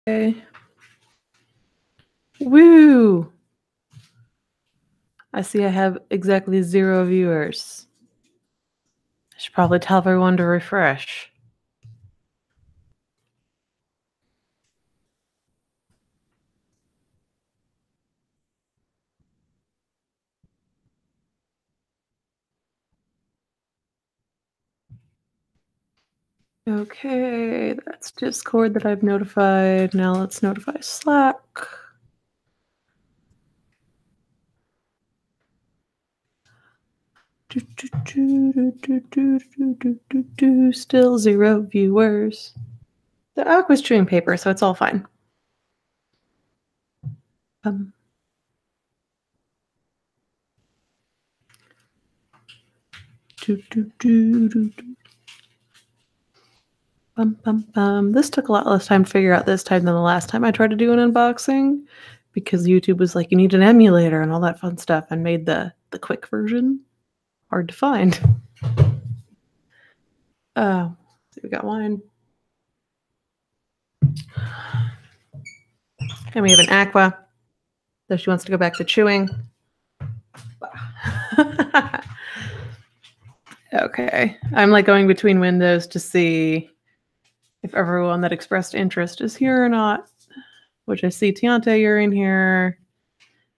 Okay. Woo! I see I have exactly 0 viewers. I should probably tell everyone to refresh. Okay, that's Discord that I've notified. Now let's notify Slack. Still 0 viewers. The Aqua's chewing paper, so it's all fine. This took a lot less time to figure out this time than the last time I tried to do an unboxing, because YouTube was like, you need an emulator and all that fun stuff, and made the quick version hard to find. So we got wine. And we have an Aqua, though she wants to go back to chewing. Okay, I'm like going between windows to see if everyone that expressed interest is here or not, which I see Tiante, you're in here,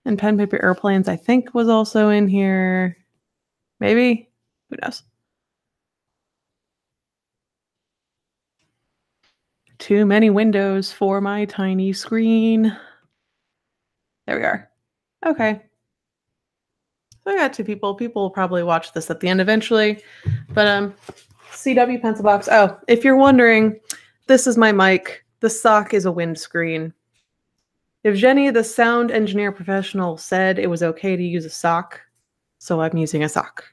and Pen Paper Airplanes I think was also in here. Maybe? Who knows? Too many windows for my tiny screen. There we are. Okay. I got 2 people. People will probably watch this at the end eventually. But CW pencil box. Oh, if you're wondering, this is my mic. The sock is a windscreen. If Jenny, the sound engineer professional, said it was okay to use a sock, so I'm using a sock.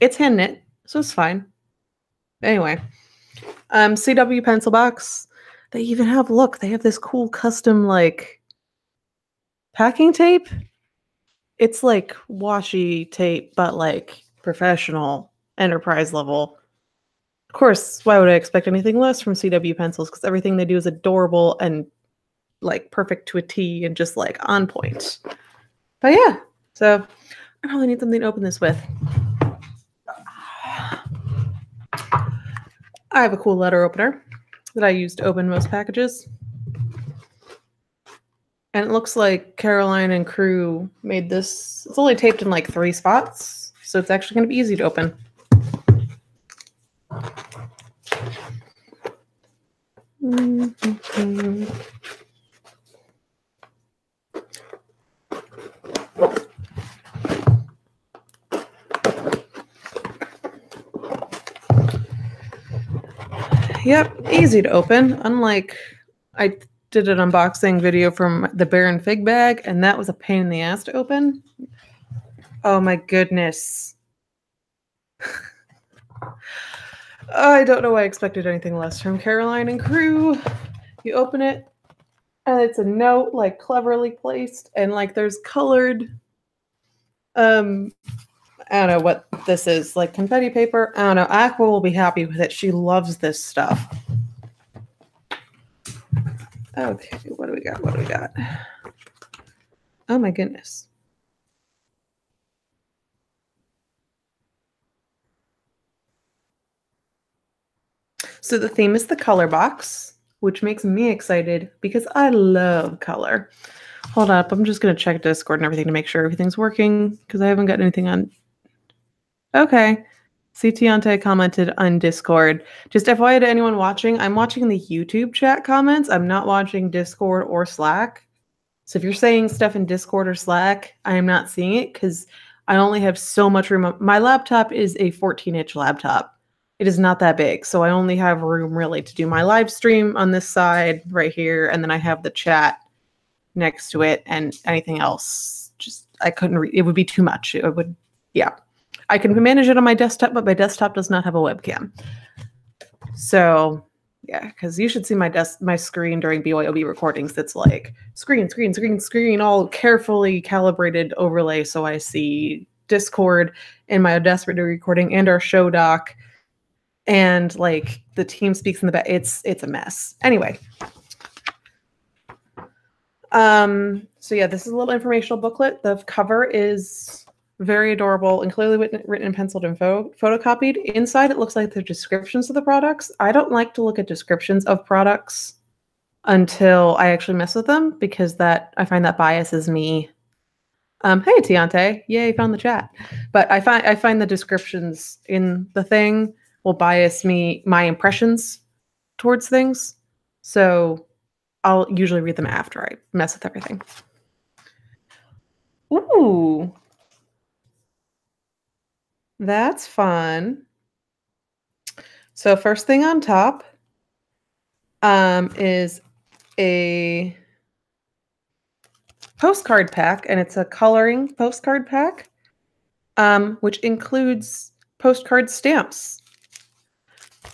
It's hand knit, so it's fine. Anyway, CW pencil box. They even have, look, they have this cool custom like packing tape. It's like washi tape, but like professional enterprise level. Of course, why would I expect anything less from CW pencils? Because everything they do is adorable and like perfect to a T and just like on point. But yeah, so I probably need something to open this with. I have a cool letter opener that I use to open most packages. And it looks like Caroline and crew made this. It's only taped in like 3 spots, so it's actually going to be easy to open. Yep, easy to open. Unlike, I did an unboxing video from the Baron Fig bag, and that was a pain in the ass to open. Oh my goodness. I don't know why I expected anything less from Caroline and crew. You open it, and it's a note, like cleverly placed, and like there's colored, I don't know what this is, like confetti paper. I don't know. Aqua will be happy with it. She loves this stuff. Okay, what do we got? What do we got? Oh my goodness. So the theme is the color box, which makes me excited because I love color. Hold up, I'm just going to check Discord and everything to make sure everything's working because I haven't got anything on. Okay. Tiante commented on Discord. Just FYI to anyone watching, I'm watching the YouTube chat comments. I'm not watching Discord or Slack. So if you're saying stuff in Discord or Slack, I am not seeing it because I only have so much room. My laptop is a 14-inch laptop. It is not that big. So I only have room really to do my live stream on this side right here. And then I have the chat next to it, and anything else, just I couldn't read. It would be too much. It would, yeah. I can manage it on my desktop, but my desktop does not have a webcam. So yeah, because you should see my screen during BYOB recordings. It's like screen, all carefully calibrated overlay. So I see Discord and my Audacity recording and our show doc, and like the team speaks in the back. It's a mess. Anyway, So yeah, this is a little informational booklet. The cover is very adorable and clearly written in penciled and photocopied. Inside, it looks like the descriptions of the products. I don't like to look at descriptions of products until I actually mess with them because I find that biases me. Hey Tiante, yay, found the chat. But I find the descriptions in the thing will bias my impressions towards things. So I'll usually read them after I mess with everything. Ooh, that's fun. So first thing on top is a postcard pack, and it's a coloring postcard pack, which includes postcard stamps.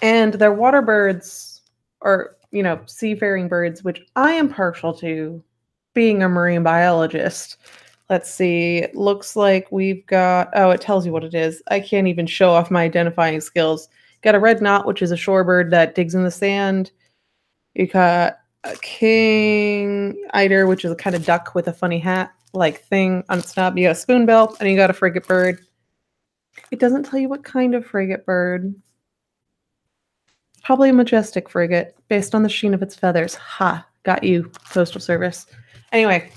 And they're water birds, or, seafaring birds, which I am partial to, being a marine biologist. Let's see. It looks like we've got, it tells you what it is. I can't even show off my identifying skills. Got a red knot, which is a shorebird that digs in the sand. You got a king eider, which is a kind of duck with a funny hat like thing on its knob. You got a spoonbill, and you got a frigate bird. It doesn't tell you what kind of frigate bird. Probably a majestic frigate, based on the sheen of its feathers. Ha! Got you, Postal Service. Anyway,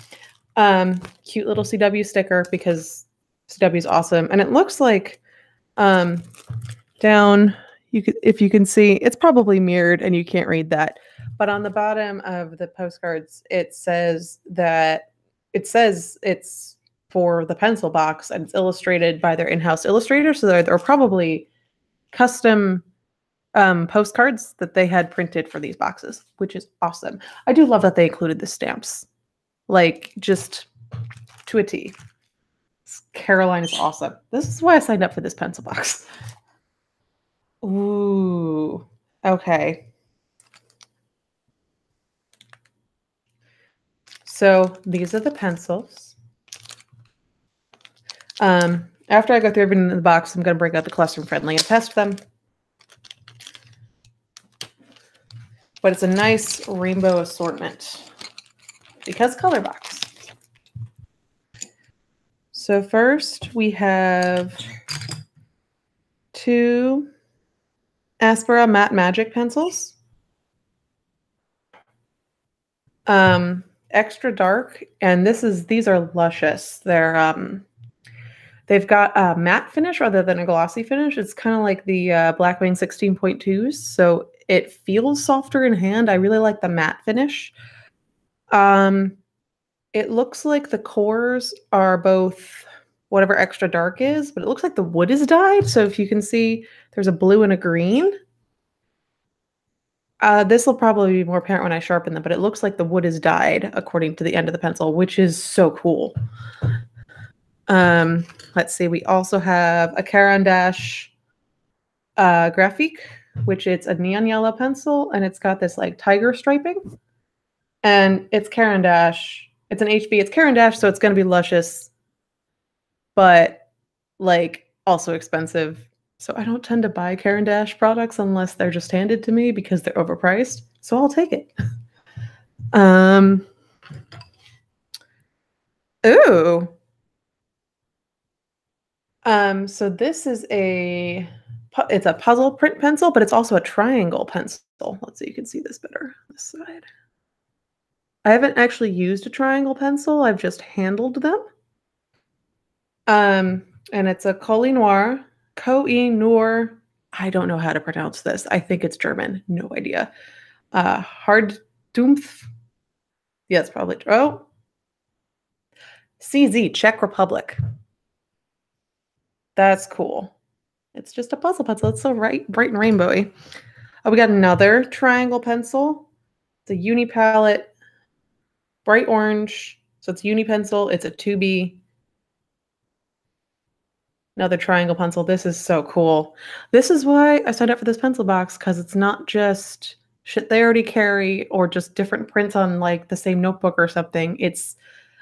cute little CW sticker because CW is awesome, and it looks like down. If you can see, it's probably mirrored, and you can't read that. But on the bottom of the postcards, it says it's for the pencil box, and it's illustrated by their in-house illustrator. So they're probably custom postcards that they had printed for these boxes, which is awesome. I do love that they included the stamps, like just to a T. Caroline is awesome. This is why I signed up for this pencil box. Ooh, okay. So these are the pencils. After I go through everything in the box, I'm going to break out the classroom friendly and test them. But it's a nice rainbow assortment because color box. So first we have 2 Aspera Matte Magic pencils. Extra dark, and these are luscious. They've got a matte finish rather than a glossy finish. It's kind of like the Blackwing 16.2s, so it feels softer in hand. I really like the matte finish. It looks like the cores are both whatever extra dark is, but it looks like the wood is dyed. So if you can see, there's a blue and a green. This will probably be more apparent when I sharpen them, but it looks like the wood is dyed according to the end of the pencil, which is so cool. Let's see. We also have a Caran d'Ache Graphique, which it's a neon yellow pencil, and it's got this like tiger striping. And it's Caran d'Ache. It's an HB. It's Caran d'Ache, so it's going to be luscious, but like also expensive. So I don't tend to buy Caran d'Ache products unless they're just handed to me because they're overpriced. So I'll take it. Ooh. So this is it's a puzzle print pencil, but it's also a triangle pencil. Let's see, you can see this better this side. I haven't actually used a triangle pencil. I've just handled them. And it's a Koh-i-Noor. I don't know how to pronounce this. I think it's German. No idea. Harddumpf. Yeah, it's probably. Oh. CZ, Czech Republic. That's cool. It's just a puzzle pencil. It's so bright and rainbowy. Oh, we got another triangle pencil. It's a uni palette, bright orange. So it's uni pencil. It's a 2B. Another triangle pencil. This is so cool. This is why I signed up for this pencil box, because it's not just shit they already carry or just different prints on like the same notebook or something. It's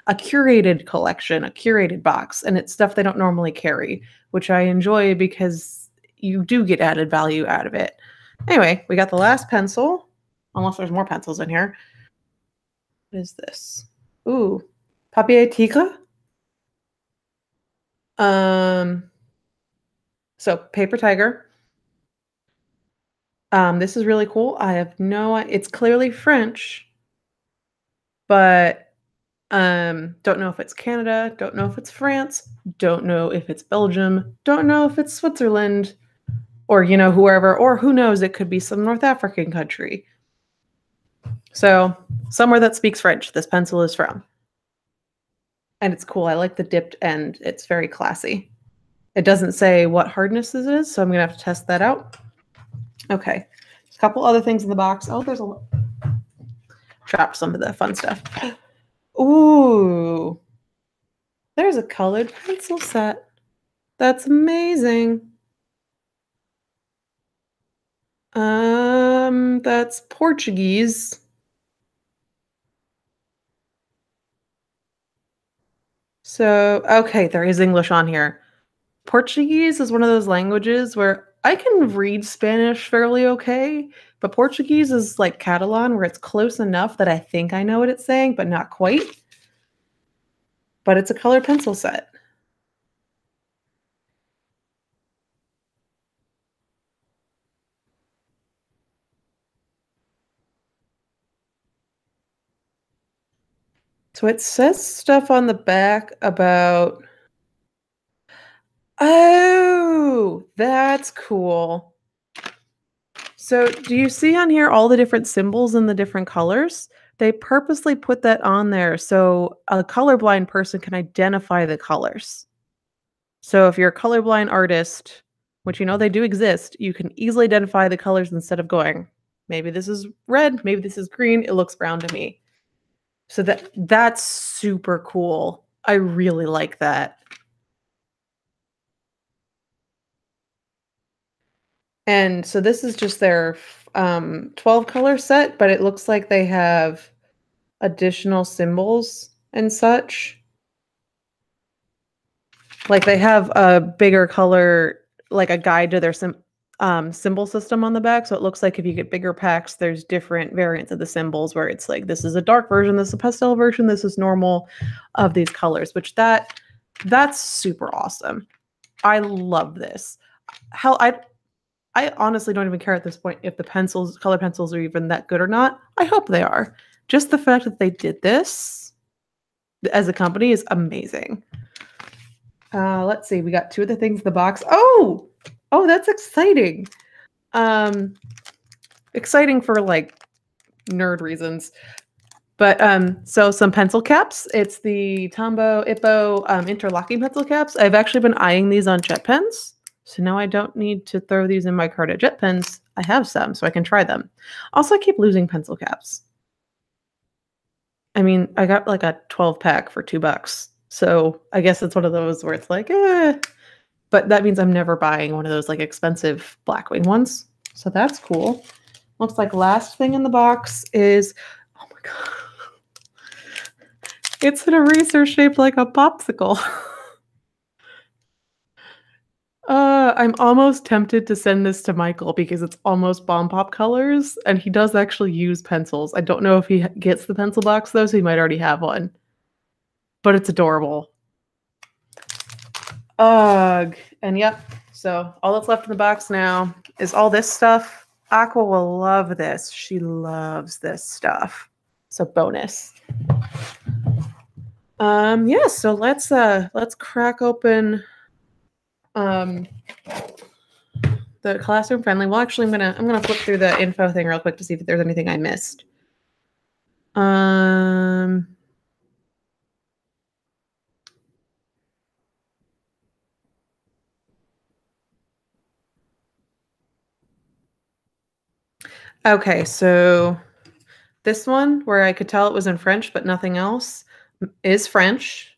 a curated collection, a curated box, and it's stuff they don't normally carry, which I enjoy because you do get added value out of it. Anyway, we got the last pencil, unless there's more pencils in here. What is this? Ooh, Papio Tiegler. Um, so paper tiger. This is really cool. I have no it's clearly French, but don't know if it's Canada, don't know if it's France, don't know if it's Belgium, don't know if it's Switzerland or whoever, or who knows, it could be some North African country. So, somewhere that speaks French, this pencil is from. And it's cool. I like the dipped end. It's very classy. It doesn't say what hardness this is, so I'm going to have to test that out. Okay. A couple other things in the box. Oh, there's a drop some of the fun stuff. Ooh. There's a colored pencil set. That's amazing. That's Portuguese. So, okay, there is English on here. Portuguese is one of those languages where I can read Spanish fairly okay, but Portuguese is like Catalan, where it's close enough that I think I know what it's saying, but not quite. But it's a color pencil set. So it says stuff on the back about. Oh, that's cool. So do you see on here all the different symbols and the different colors? They purposely put that on there so a colorblind person can identify the colors. So if you're a colorblind artist, which they do exist, you can easily identify the colors instead of going, maybe this is red, maybe this is green, it looks brown to me. So that's super cool. I really like that. And so this is just their 12 color set, but it looks like they have additional symbols and such. Like they have a bigger color, like a guide to their symbol system on the back. So it looks like if you get bigger packs, there's different variants of the symbols where it's like, this is a dark version, this is a pastel version, this is normal of these colors, which that's super awesome. I love this. Hell, I honestly don't even care at this point if the color pencils are even that good or not. I hope they are. Just the fact that they did this as a company is amazing. Let's see. We got two of the things in the box. Oh, that's exciting. Exciting for like nerd reasons. But so some pencil caps. It's the Tombow Ippo interlocking pencil caps. I've actually been eyeing these on jet pens. So now I don't need to throw these in my cart at jet pens. I have some, so I can try them. Also, I keep losing pencil caps. I mean, I got like a 12 pack for $2. So I guess it's one of those where it's like, but that means I'm never buying one of those like expensive Blackwing ones. So that's cool. Looks like last thing in the box is, oh my God. It's an eraser shaped like a popsicle. I'm almost tempted to send this to Michael because it's almost Bomb Pop colors, and he does actually use pencils. I don't know if he gets the pencil box though, so he might already have one. But it's adorable. Ugh. And yep, so all that's left in the box now is all this stuff. Aqua will love this. She loves this stuff. So bonus. Yeah, so let's crack open the classroom friendly. Well, actually I'm gonna flip through the info thing real quick to see if there's anything I missed. Okay, so this one where I could tell it was in French but nothing else is French.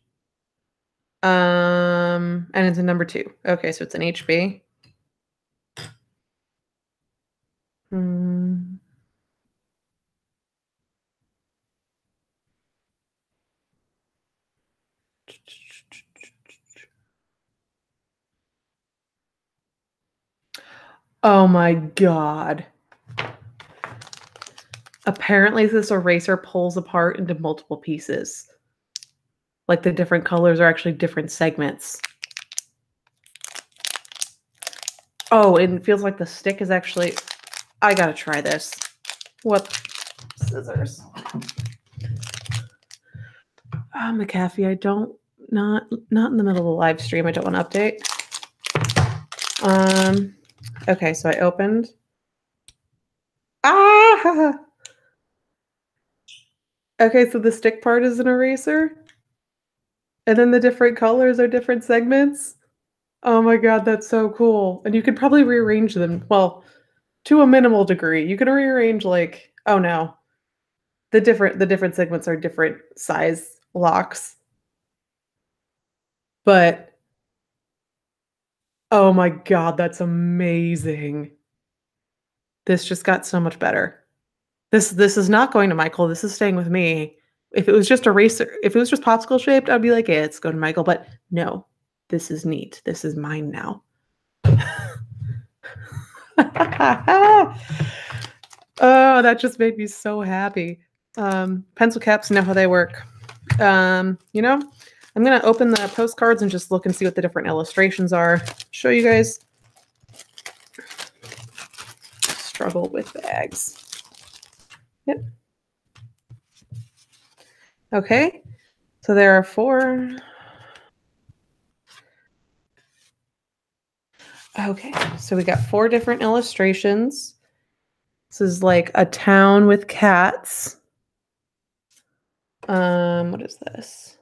And it's a number 2. Okay, so it's an HB. Oh my God. Apparently this eraser pulls apart into multiple pieces. Like the different colors are actually different segments. Oh, and it feels like the stick is actually, I gotta try this. What? Scissors. McAfee, I don't, not in the middle of the live stream. I don't want to update. Okay, so I opened. Ah! Okay, so the stick part is an eraser. And then the different colors are different segments. Oh my god, that's so cool. And you could probably rearrange them. Well, to a minimal degree. You can rearrange like, oh no. The different segments are different size locks. But oh my god, that's amazing. This just got so much better. This is not going to Michael. This is staying with me. If it was just eraser, if it was just popsicle shaped, I'd be like, yeah, it's going to Michael. But no, this is neat. This is mine now. Oh, that just made me so happy. Pencil caps know how they work. You know, I'm gonna open the postcards and just look and see what the different illustrations are. Show you guys. Struggle with bags. Yep. Okay, so there are 4. Okay, so we got 4 different illustrations. This is like a town with cats. What is this?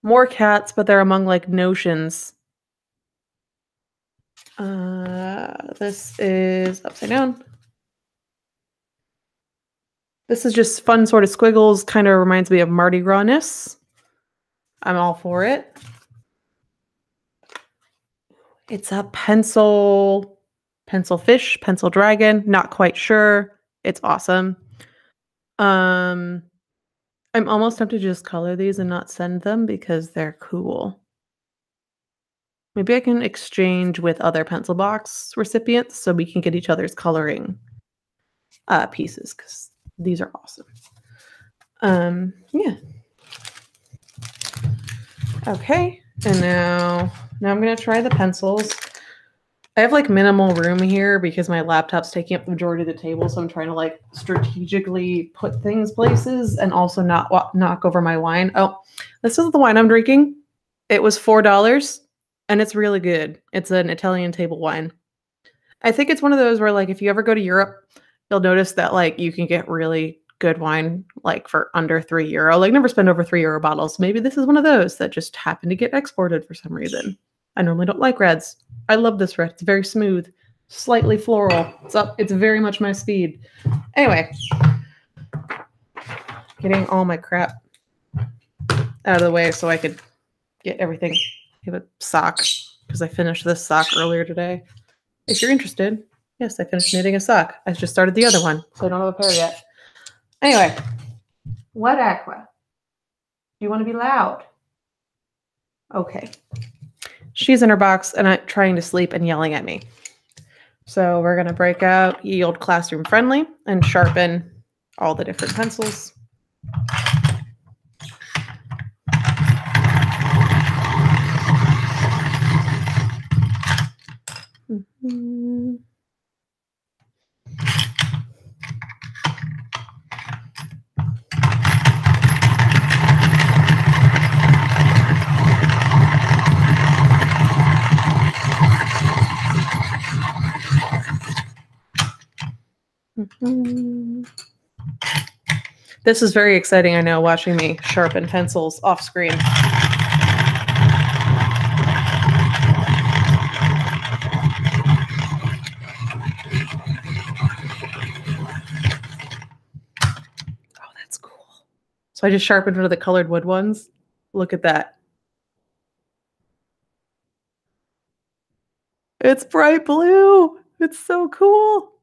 More cats, but they're among like notions. This is upside down. This is just fun sort of squiggles. Kind of reminds me of Mardi Gras-ness. I'm all for it. It's a pencil fish, pencil dragon. Not quite sure. It's awesome. I'm almost tempted to just color these and not send them because they're cool. Maybe I can exchange with other pencil box recipients so we can get each other's coloring pieces because these are awesome. Yeah. Okay, and now I'm gonna try the pencils. I have like minimal room here because my laptop's taking up the majority of the table, so I'm trying to like strategically put things places and also not knock over my wine. Oh, this is the wine I'm drinking. It was $4 and it's really good. It's an Italian table wine. I think it's one of those where like if you ever go to Europe, you'll notice that like you can get really good wine like for under €3. Like never spend over €3 bottles. Maybe this is one of those that just happen to get exported for some reason. I normally don't like reds. I love this red. It's very smooth, slightly floral. It's very much my speed. Anyway, getting all my crap out of the way so I could get everything. I have a sock because I finished this sock earlier today. If you're interested, yes, I finished knitting a sock. I just started the other one, so I don't have a pair yet. Anyway, what Aqua? Do you want to be loud? Okay. She's in her box and trying to sleep and yelling at me. So we're going to break out Yield Classroom Friendly and sharpen all the different pencils. Mm-hmm. Mm-hmm. This is very exciting, I know, watching me sharpen pencils off screen. Oh, that's cool. So I just sharpened one of the colored wood ones. Look at that. It's bright blue. It's so cool.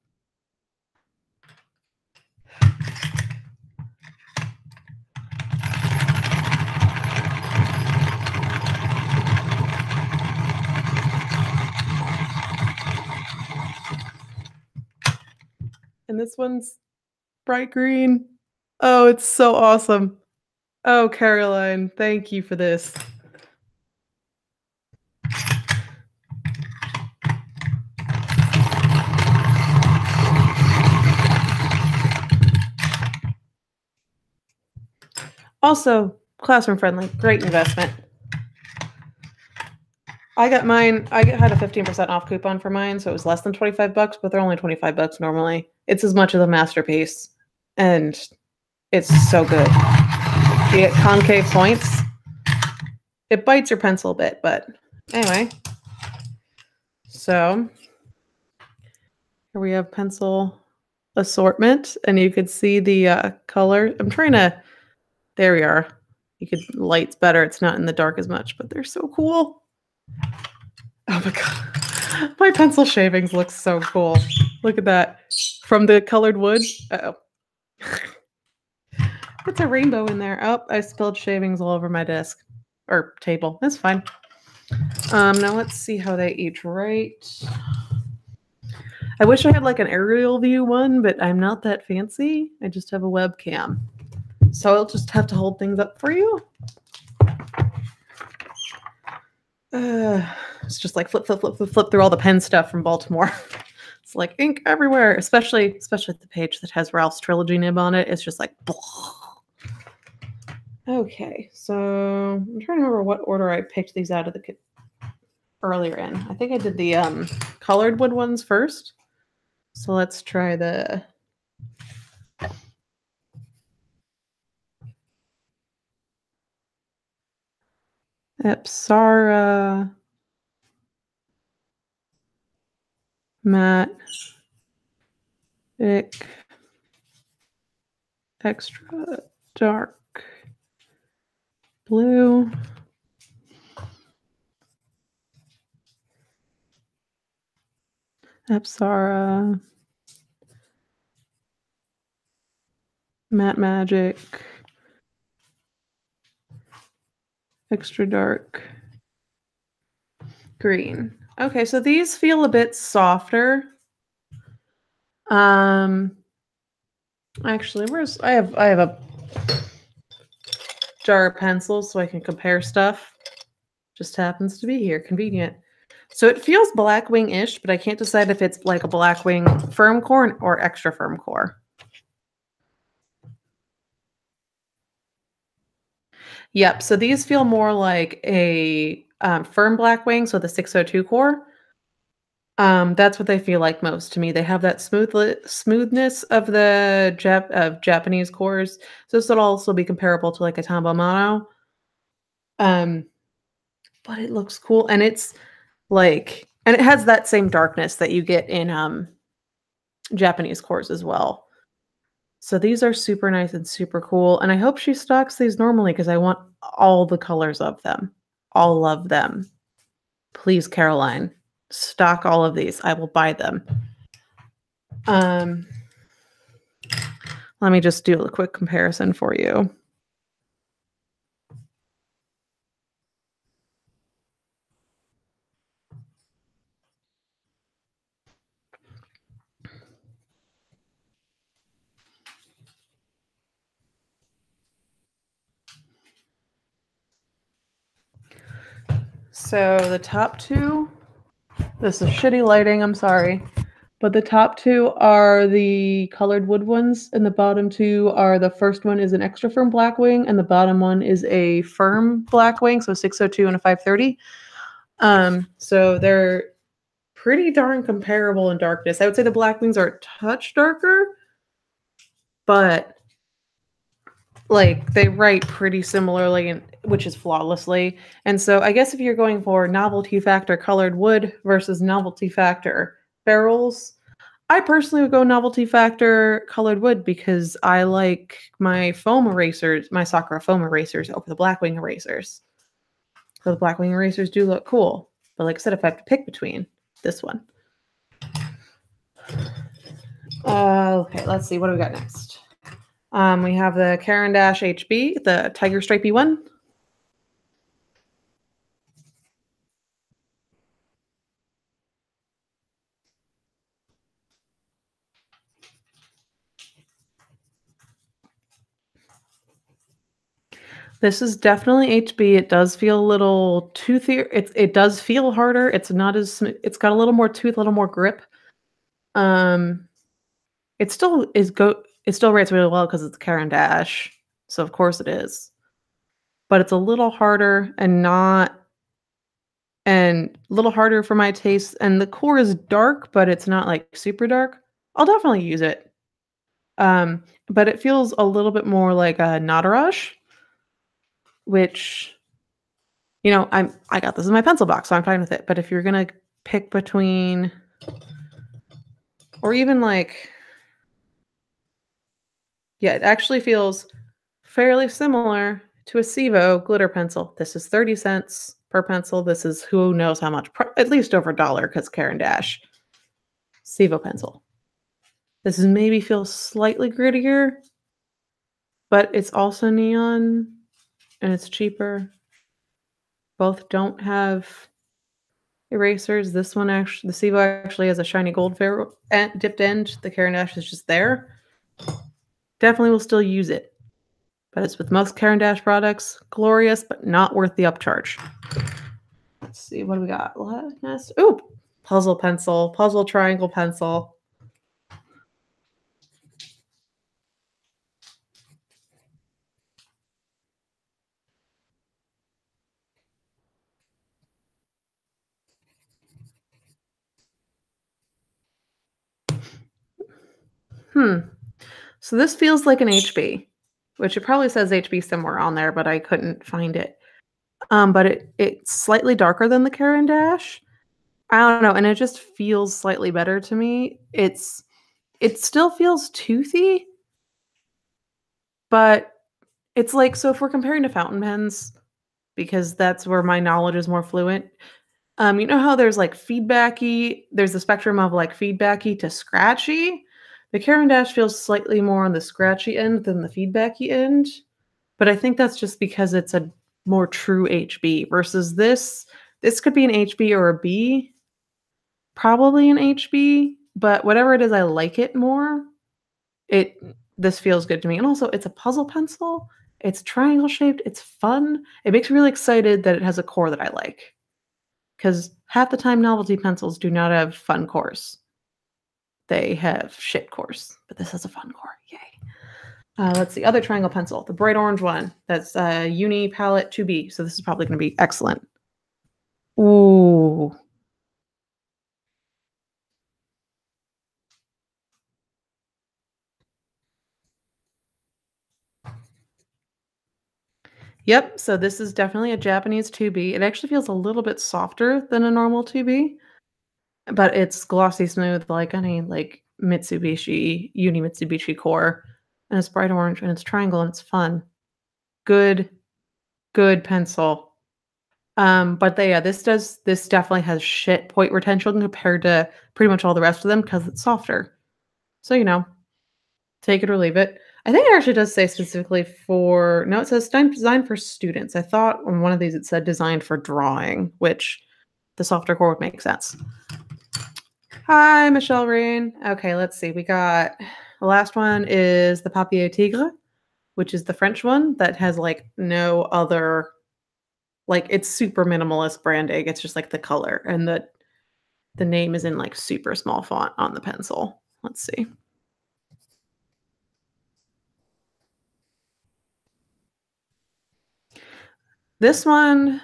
And this one's bright green. Oh, it's so awesome. Oh, Caroline, thank you for this. Also, classroom friendly, great investment. I got mine. Had a 15% off coupon for mine, so it was less than $25, but they're only $25 normally. It's as much as a masterpiece, and it's so good. You get concave points. It bites your pencil a bit, but anyway. So here we have pencil assortment, and you could see the color. I'm trying to. There we are. You could light's better. It's not in the dark as much, but they're so cool. Oh my god, my pencil shavings look so cool. Look at that from the colored wood. Uh-oh. It's a rainbow in there. Oh, I spilled shavings all over my desk or table. That's fine. Now let's see how they each write. I wish I had like an aerial view one, but I'm not that fancy. I just have a webcam. So I'll just have to hold things up for you. It's just like flip through all the pen stuff from Baltimore. It's like ink everywhere, especially the page that has Ralph's trilogy nib on it. It's just like, blah. Okay, so I'm trying to remember what order I picked these out of the earlier in. I think I did the colored wood ones first. So let's try the Epsara Matte Extra Dark Blue. Epsara Matte Magic Extra Dark Green. Okay, so these feel a bit softer. Actually, I have a jar of pencils so I can compare stuff. Just happens to be here, convenient. So it feels Blackwing-ish, but I can't decide if it's like a Blackwing firm core or extra firm core. Yep, so these feel more like a firm Blackwing, so the 602 core. That's what they feel like most to me. They have that smoothness of the Japanese cores. So this would also be comparable to like a Tombow Mono. But it looks cool, and it's like, and it has that same darkness that you get in Japanese cores as well. So these are super nice and super cool, and I hope she stocks these normally because I want all the colors of them. All of them. Please, Caroline, stock all of these. I will buy them. Let me just do a quick comparison for you. So the top two, this is shitty lighting, I'm sorry. But the top two are the colored wood ones, and the bottom two are, the first one is an extra firm Blackwing, and the bottom one is a firm Blackwing, so 602 and a 530. So they're pretty darn comparable in darkness. I would say the Blackwings are a touch darker, but like they write pretty similarly, which is flawlessly. And so I guess if you're going for novelty factor colored wood versus novelty factor ferrules, I personally would go novelty factor colored wood because I like my foam erasers, my Sakura foam erasers over the Blackwing erasers. So the Blackwing erasers do look cool. But like I said, if I have to pick between this one. Okay, let's see. What do we got next? We have the Caran Dash HB, the tiger stripey one. This is definitely HB. It does feel a little toothier. It does feel harder. It's not as it's got a little more tooth, a little more grip. Um, it still is it still rates really well because it's Caran d'Ache, so of course it is. But it's a little harder and a little harder for my taste, and the core is dark, but it's not, like, super dark. I'll definitely use it. But it feels a little bit more like a Nataraj, which, I got this in my pencil box, so I'm fine with it, but if you're gonna pick between or even, like yeah, it actually feels fairly similar to a Civo glitter pencil. This is 30 cents per pencil. This is who knows how much, at least over a dollar because Caran d'Ache. Civo pencil. This is maybe feels slightly grittier, but it's also neon and it's cheaper. Both don't have erasers. This one actually, the Civo actually has a shiny gold dipped end. The Caran d'Ache is just there. Definitely will still use it. But as with most Caran d'Ache products, glorious, but not worth the upcharge. Let's see, what do we got? Next. Ooh, puzzle pencil, puzzle triangle pencil. So this feels like an HB, which it probably says HB somewhere on there, but I couldn't find it. But it's slightly darker than the Caran d'Ache. I don't know, and it just feels slightly better to me. It still feels toothy, but it's like so if we're comparing to fountain pens, because that's where my knowledge is more fluent. You know how there's like feedbacky, there's a spectrum of like feedbacky to scratchy. The Caran d'Ache feels slightly more on the scratchy end than the feedbacky end, but I think that's just because it's a more true HB versus this. This could be an HB or a B, probably an HB, but whatever it is, I like it more. It this feels good to me, and also it's a puzzle pencil. It's triangle shaped. It's fun. It makes me really excited that it has a core that I like. Because half the time novelty pencils do not have fun cores. They have shit cores, but this has a fun core. Yay. Let's see. Other triangle pencil, the bright orange one. That's Uni Palette 2B. So this is probably going to be excellent. Ooh. Yep. So this is definitely a Japanese 2B. It actually feels a little bit softer than a normal 2B, but it's glossy smooth like any like Mitsubishi, Uni Mitsubishi core. And it's bright orange and it's triangle and it's fun. Good, good pencil. But this definitely has shit point retention compared to pretty much all the rest of them because it's softer. So, take it or leave it. I think it actually does say specifically for no, it says designed for students. I thought on one of these it said designed for drawing, which the softer core would make sense. Hi, Michelle Rain. Okay, let's see. We got the last one is the Papio Tiegler, which is the French one that has like no other like it's super minimalist branding. It's just like the color and the name is in like super small font on the pencil. Let's see. This one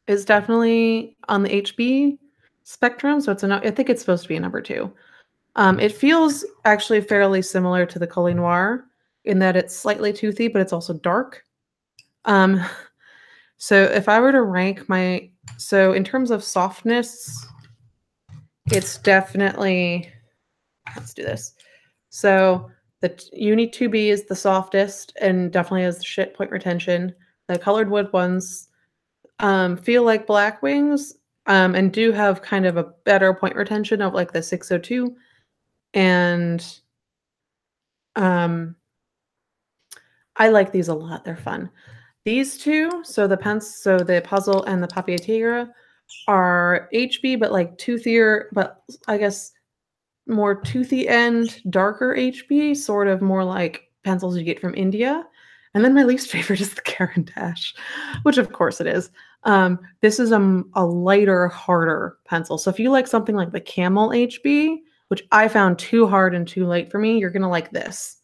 is definitely on the HB spectrum, so I think it's supposed to be a number 2. It feels actually fairly similar to the Colle Noir in that it's slightly toothy, but it's also dark. Um, so if I were to rank so in terms of softness, it's definitely, let's do this. So the Uni 2B is the softest and definitely has the shit point retention. The colored wood ones feel like black wings and do have kind of a better point retention of like the 602. And I like these a lot. They're fun. These two, so the puzzle and the Papio Tiegler are HB, but like toothier, but I guess more toothy end, darker HB, sort of more like pencils you get from India. And then my least favorite is the Karen Dash, which of course it is. This is a lighter, harder pencil. So if you like something like the Camel HB, which I found too hard and too light for me, you're gonna like this.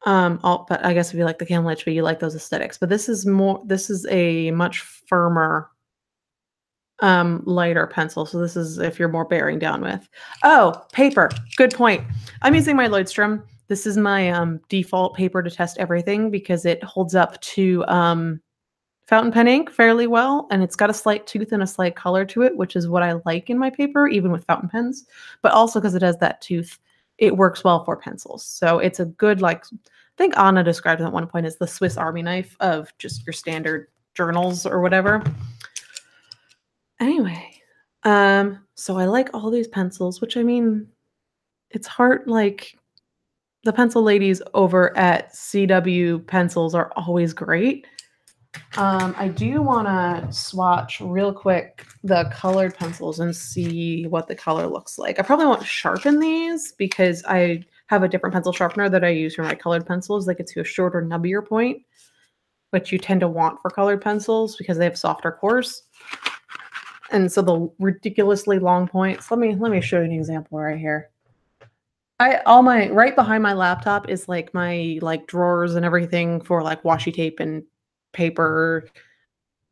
But I guess if you like the Camel HB, you like those aesthetics. But this is a much firmer, lighter pencil. So this is if you're more bearing down with. Oh, paper. Good point. I'm using my Lloydstrom. This is my default paper to test everything because it holds up to fountain pen ink fairly well, and it's got a slight tooth and a slight color to it, which is what I like in my paper, even with fountain pens. But also because it has that tooth, it works well for pencils. So it's a good, like, I think Anna described it at one point as the Swiss Army knife of just your standard journals or whatever. Anyway, so I like all these pencils, which I mean, it's hard, like the pencil ladies over at CW Pencils are always great. I do want to swatch real quick the colored pencils and see what the color looks like. I probably won't sharpen these because I have a different pencil sharpener that I use for my colored pencils. They get to a shorter, nubbier point, which you tend to want for colored pencils because they have softer cores. And so the ridiculously long points. Let me show you an example right here. Right behind my laptop is like my drawers and everything for like washi tape and paper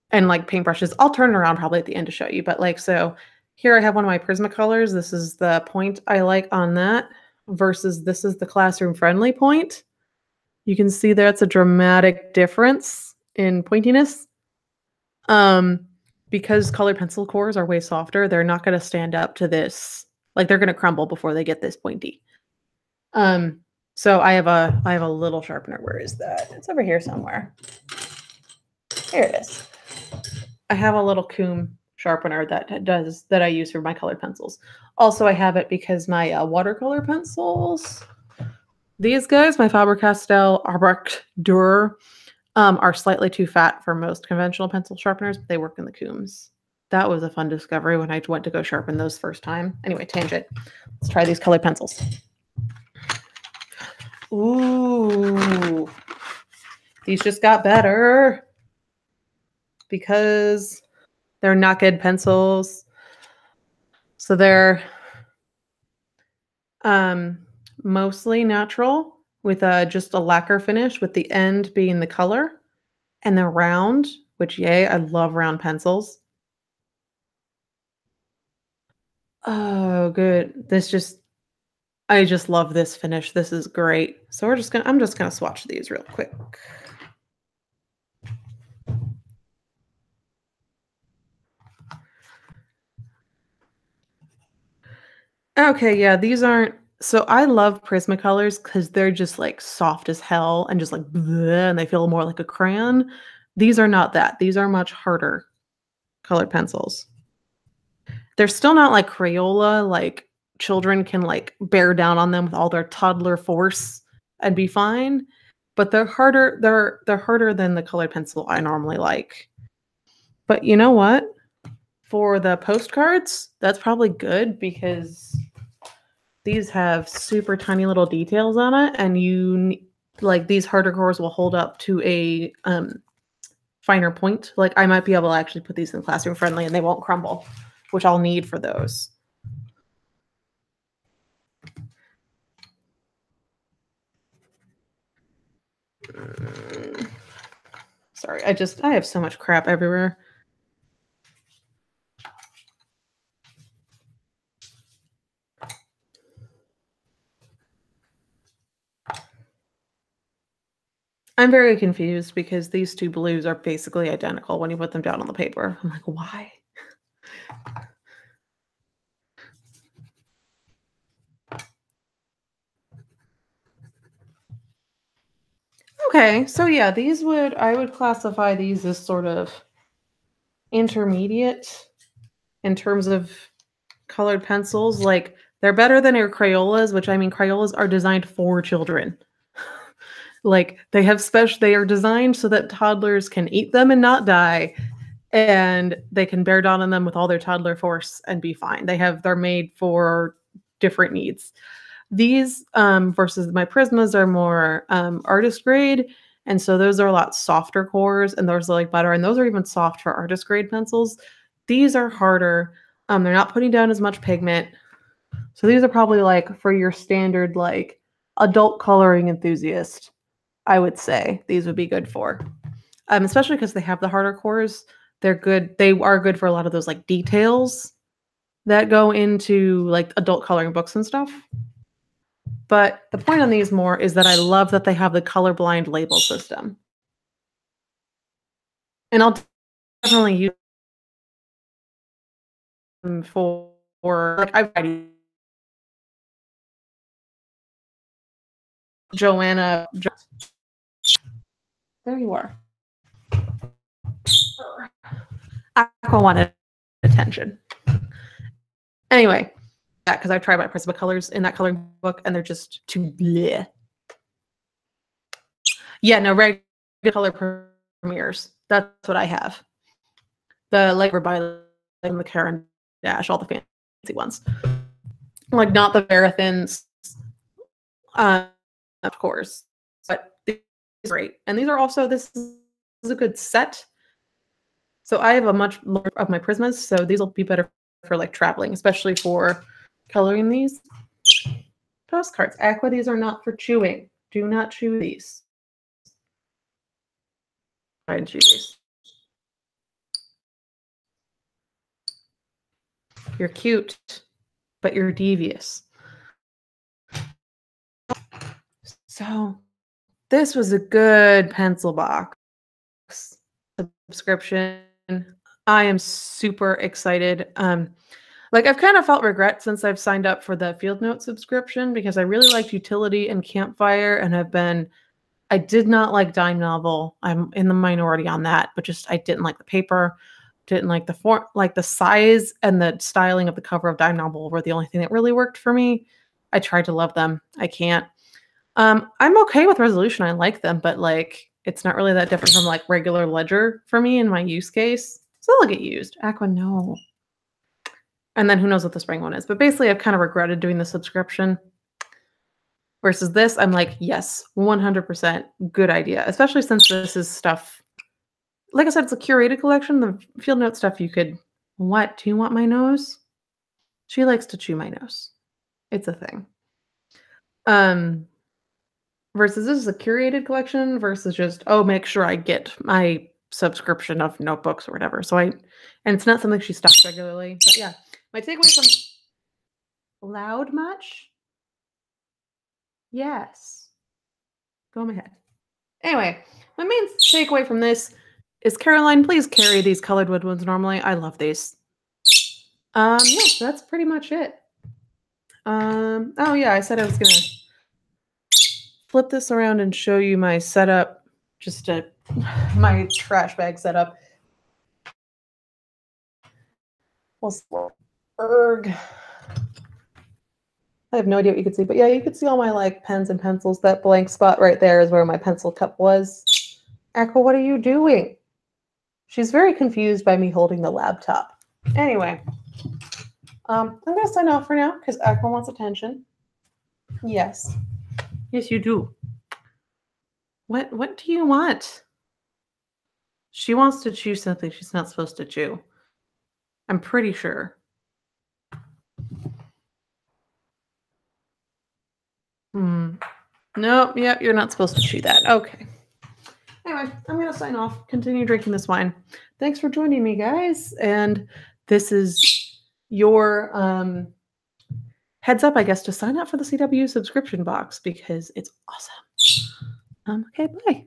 and like paintbrushes. I'll turn it around probably at the end to show you, but like, so here I have one of my Prismacolors. This is the point I like on that versus this is the classroom friendly point. You can see that's a dramatic difference in pointiness. Because colored pencil cores are way softer, they're not going to stand up to this. Like they're going to crumble before they get this pointy. So I have a little sharpener. Where is that? It's over here somewhere. Here it is. I have a little Coombe sharpener that I use for my colored pencils. Also, I have it because my watercolor pencils, these guys, my Faber-Castell Arbec Dur, are slightly too fat for most conventional pencil sharpeners, but they work in the Coombs. That was a fun discovery when I went to go sharpen those first time. Anyway, tangent. Let's try these colored pencils. Ooh, these just got better because they're not good pencils. So they're mostly natural with just a lacquer finish with the end being the color. And they're round, which yay, I love round pencils. Oh, good. I just love this finish. This is great. So I'm just gonna swatch these real quick. Okay, yeah, these aren't. So I love Prismacolors because they're just like soft as hell and just like bleh, and they feel more like a crayon. These are not that. These are much harder colored pencils. They're still not like Crayola, like children can like bear down on them with all their toddler force and be fine. But they're harder, they're harder than the colored pencil I normally like. But you know what? For the postcards, that's probably good because these have super tiny little details on it, and like these harder cores will hold up to a finer point. Like I might be able to actually put these in classroom friendly and they won't crumble, which I'll need for those. Sorry, I have so much crap everywhere. I'm very confused because these two blues are basically identical when you put them down on the paper. I'm like, why? Okay, so yeah, I would classify these as sort of intermediate in terms of colored pencils. Like they're better than your Crayolas, which I mean Crayolas are designed for children. Like they are designed so that toddlers can eat them and not die, and they can bear down on them with all their toddler force and be fine. They're made for different needs. These versus my Prismas are more artist grade, And so those are a lot softer cores, and those are like butter, and those are even soft for artist grade pencils. These are harder. They're not putting down as much pigment. So these are probably like for your standard like adult coloring enthusiast, I would say these would be good for. Especially because they have the harder cores. They're good. They are good for a lot of those like details that go into like adult coloring books and stuff. But the point on these more is that I love that they have the colorblind label system. And I'll definitely use them for like I've Joanna. There you are. Aqua wanted attention. Anyway, yeah, because I've tried my Prisma colors in that coloring book, and they're just too bleh. Yeah, no, regular color premieres. That's what I have. The like by the Karen Dash, all the fancy ones. Like not the Verathins, of course, but these are great. And these are also, this is a good set. So I have a much more of my Prismas, so these will be better for like traveling, especially for coloring these. Postcards. Aqua, these are not for chewing. Do not chew these. Try and chew these. You're cute, but you're devious. So this was a good pencil box subscription. I am super excited. Like I've kind of felt regret since I've signed up for the Field Note subscription because I really liked Utility and Campfire, and I did not like Dime Novel. I'm in the minority on that, but just I didn't like the paper, didn't like the form, like the size and the styling of the cover of Dime Novel were the only thing that really worked for me. I tried to love them. I can't. I'm okay with Resolution. I like them, but like it's not really that different from like regular Ledger for me in my use case. So they'll get used. Aqua, no. And then who knows what the spring one is. But basically, I've kind of regretted doing the subscription. Versus this, I'm like, yes, 100% good idea. Especially since this is stuff, like I said, it's a curated collection. The Field Note stuff you could, what? Do you want my nose? She likes to chew my nose. It's a thing. Versus this is a curated collection versus just, oh, make sure I get my subscription of notebooks or whatever. So and it's not something she stocks regularly. But yeah, my takeaway from loud much? Yes. Go ahead. Anyway, my main takeaway from this is Caroline, please carry these colored wood ones normally. I love these. Yeah, so that's pretty much it. Oh yeah, I said I was gonna flip this around and show you my setup, my trash bag setup. Well, erg. I have no idea what you can see, but yeah, you can see all my like pens and pencils. That blank spot right there is where my pencil cup was. Echo, what are you doing? She's very confused by me holding the laptop. Anyway, I'm gonna sign off for now because Echo wants attention. Yes. Yes, you do. What do you want? She wants to chew something she's not supposed to chew. I'm pretty sure. Nope, yep, you're not supposed to chew that. Okay. Anyway, I'm going to sign off. Continue drinking this wine. Thanks for joining me, guys. And this is your heads up, I guess, to sign up for the CW subscription box because it's awesome. Okay, bye.